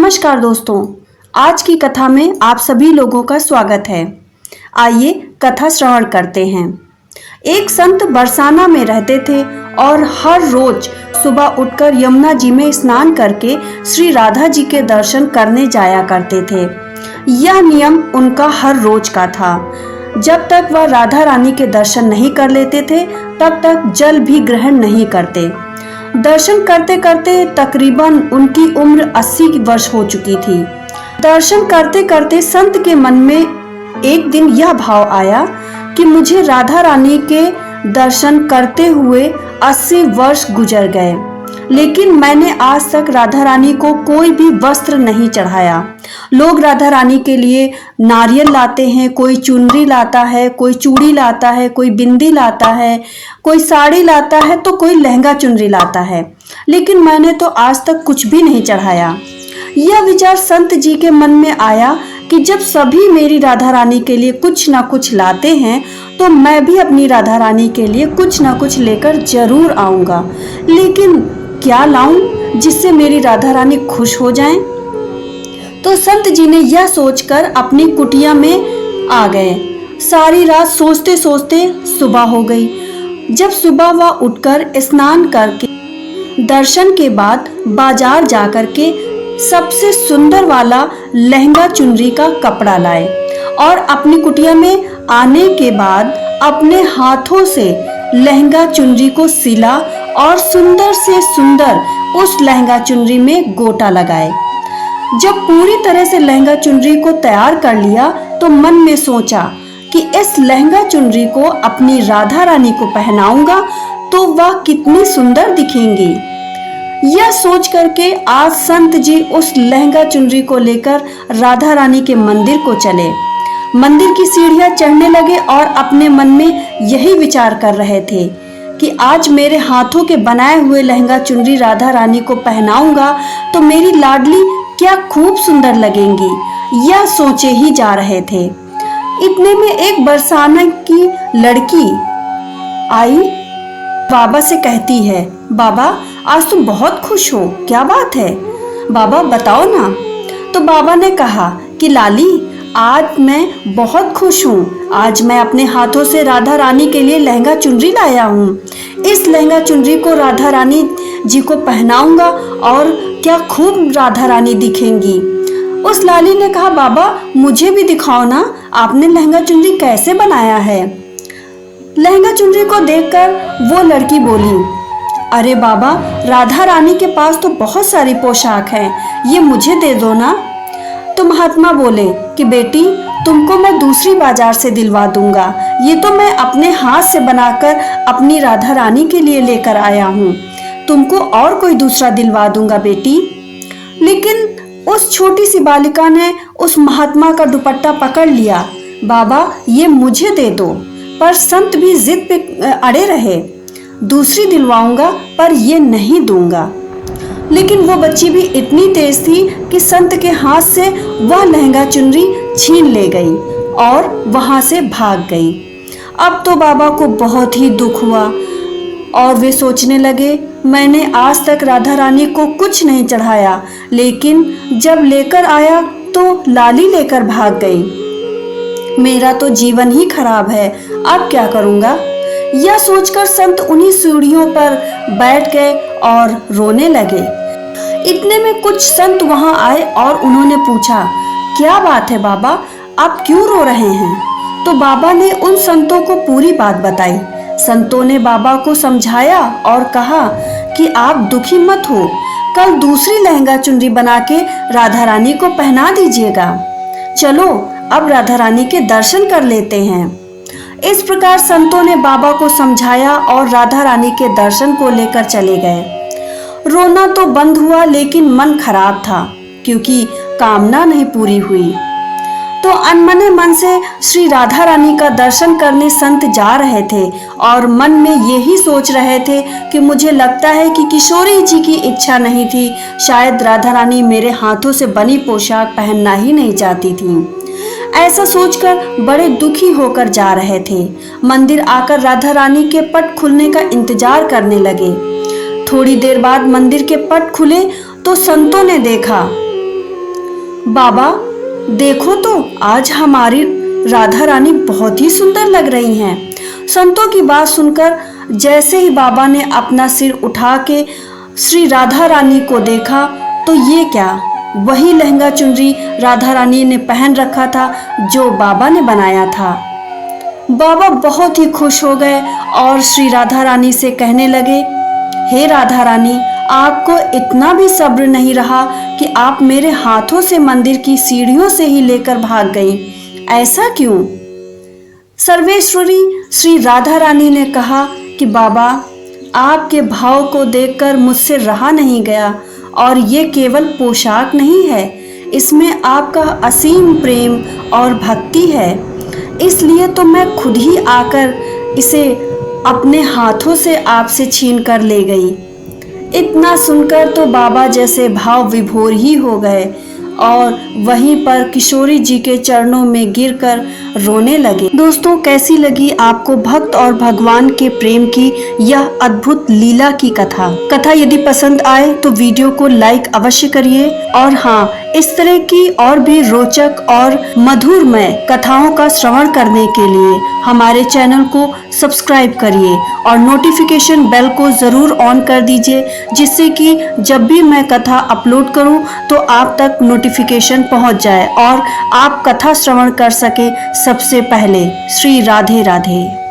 नमस्कार दोस्तों, आज की कथा में आप सभी लोगों का स्वागत है। आइए कथा श्रवण करते हैं। एक संत बरसाना में रहते थे और हर रोज सुबह उठकर यमुना जी में स्नान करके श्री राधा जी के दर्शन करने जाया करते थे। यह नियम उनका हर रोज का था। जब तक वह राधा रानी के दर्शन नहीं कर लेते थे तब तक जल भी ग्रहण नहीं करते। दर्शन करते करते तकरीबन उनकी उम्र 80 वर्ष हो चुकी थी। दर्शन करते करते संत के मन में एक दिन यह भाव आया कि मुझे राधा रानी के दर्शन करते हुए 80 वर्ष गुजर गए, लेकिन मैंने आज तक राधा रानी को कोई भी वस्त्र नहीं चढ़ाया। लोग राधा रानी के लिए नारियल लाते हैं, कोई चुनरी लाता है, कोई चूड़ी लाता है, कोई बिंदी लाता है, कोई साड़ी लाता है तो कोई लहंगा चुनरी लाता है, लेकिन मैंने तो आज तक कुछ भी नहीं चढ़ाया। यह विचार संत जी के मन में आया कि जब सभी मेरी राधा रानी के लिए कुछ ना कुछ लाते हैं तो मैं भी अपनी राधा रानी के लिए कुछ ना कुछ लेकर जरूर आऊंगा, लेकिन क्या लाऊं जिससे मेरी राधा रानी खुश हो जाएं? तो संत जी ने यह सोचकर अपनी कुटिया में आ गए। सारी रात सोचते सोचते सुबह हो गई। जब सुबह वह उठकर स्नान करके दर्शन के बाद बाजार जाकर के सबसे सुंदर वाला लहंगा चुनरी का कपड़ा लाए और अपनी कुटिया में आने के बाद अपने हाथों से लहंगा चुनरी को सिला और सुंदर से सुंदर उस लहंगा चुनरी में गोटा लगाए। जब पूरी तरह से लहंगा चुनरी को तैयार कर लिया तो मन में सोचा कि इस लहंगा चुनरी को अपनी राधा रानी को पहनाऊंगा तो वह कितनी सुंदर दिखेंगी। यह सोच करके आज संत जी उस लहंगा चुनरी को लेकर राधा रानी के मंदिर को चले। मंदिर की सीढ़ियां चढ़ने लगे और अपने मन में यही विचार कर रहे थे कि आज मेरे हाथों के बनाए हुए लहंगा चुनरी राधा रानी को पहनाऊंगा तो मेरी लाडली क्या खूब सुंदर लगेंगी। यह सोचे ही जा रहे थे। इतने में एक बरसाना की लड़की आई, बाबा से कहती है, बाबा आज तुम बहुत खुश हो, क्या बात है? बाबा बताओ ना। तो बाबा ने कहा कि लाली आज मैं बहुत खुश हूँ। आज मैं अपने हाथों से राधा रानी के लिए लहंगा चुनरी लाया हूँ। इस लहंगा चुनरी को राधा रानी जी को पहनाऊंगा और क्या खूब राधा रानी दिखेंगी। उस लाली ने कहा, बाबा मुझे भी दिखाओ ना, आपने लहंगा चुनरी कैसे बनाया है? लहंगा चुनरी को देखकर वो लड़की बोली, अरे बाबा राधा रानी के पास तो बहुत सारी पोशाक हैं, ये मुझे दे दो ना। तो महात्मा बोले कि बेटी तुमको मैं दूसरी बाजार से दिलवा दूंगा, ये तो मैं अपने हाथ से बनाकर अपनी राधा रानी के लिए लेकर आया हूँ, तुमको और कोई दूसरा दिलवा दूंगा बेटी। लेकिन उस छोटी सी बालिका ने उस महात्मा का दुपट्टा पकड़ लिया, बाबा ये मुझे दे दो। पर संत भी जिद पे अड़े रहे, दूसरी दिलवाऊंगा पर ये नहीं दूंगा। लेकिन वो बच्ची भी इतनी तेज थी कि संत के हाथ से वह लहंगा चुनरी छीन ले गई और वहां से भाग गई। अब तो बाबा को बहुत ही दुख हुआ और वे सोचने लगे, मैंने आज तक राधा रानी को कुछ नहीं चढ़ाया, लेकिन जब लेकर आया तो लाली लेकर भाग गई। मेरा तो जीवन ही खराब है, अब क्या करूंगा? यह सोचकर संत उन्हीं सीढ़ियों पर बैठ गए और रोने लगे। इतने में कुछ संत वहां आए और उन्होंने पूछा, क्या बात है बाबा, आप क्यों रो रहे हैं? तो बाबा ने उन संतों को पूरी बात बताई। संतों ने बाबा को समझाया और कहा कि आप दुखी मत हो, कल दूसरी लहंगा चुनरी बना के राधा रानी को पहना दीजिएगा। चलो अब राधा रानी के दर्शन कर लेते हैं। इस प्रकार संतों ने बाबा को समझाया और राधा रानी के दर्शन को लेकर चले गए। रोना तो बंद हुआ लेकिन मन खराब था क्योंकि कामना नहीं पूरी हुई। तो अनमने मन से श्री राधा रानी का दर्शन करने संत जा रहे थे और मन में यही सोच रहे थे कि मुझे लगता है कि किशोरी जी की इच्छा नहीं थी, शायद राधा रानी मेरे हाथों से बनी पोशाक पहनना ही नहीं चाहती थी। ऐसा सोचकर बड़े दुखी होकर जा रहे थे। मंदिर आकर राधा रानी के पट खुलने का इंतजार करने लगे। थोड़ी देर बाद मंदिर के पट खुले तो संतों ने देखा बाबा देखो तो, आज हमारी राधा रानी बहुत ही सुंदर लग रही हैं। संतों की बात सुनकर जैसे ही बाबा ने अपना सिर उठा के श्री राधा रानी को देखा तो ये क्या, वही लहंगा चुनरी राधा रानी ने पहन रखा था जो बाबा ने बनाया था। बाबा बहुत ही खुश हो गए और श्री राधा रानी से कहने लगे, हे राधा रानी, आपको इतना भी सब्र नहीं रहा कि आप मेरे हाथों से मंदिर की सीढ़ियों से ही लेकर भाग गईं। ऐसा क्यों? सर्वेश्वरी श्री राधा रानी ने कहा कि बाबा, आपके भाव को देखकर मुझसे रहा नहीं गया और ये केवल पोशाक नहीं है, इसमें आपका असीम प्रेम और भक्ति है। इसलिए तो मैं खुद ही आकर इसे अपने हाथों से आपसे छीन कर ले गई। इतना सुनकर तो बाबा जैसे भाव विभोर ही हो गए और वहीं पर किशोरी जी के चरणों में गिरकर रोने लगे। दोस्तों, कैसी लगी आपको भक्त और भगवान के प्रेम की यह अद्भुत लीला की कथा यदि पसंद आए तो वीडियो को लाइक अवश्य करिए और हाँ, इस तरह की और भी रोचक और मधुरमय कथाओं का श्रवण करने के लिए हमारे चैनल को सब्सक्राइब करिए और नोटिफिकेशन बेल को जरूर ऑन कर दीजिए, जिससे कि जब भी मैं कथा अपलोड करूं तो आप तक नोटिफिकेशन पहुंच जाए और आप कथा श्रवण कर सके सबसे पहले। श्री राधे राधे।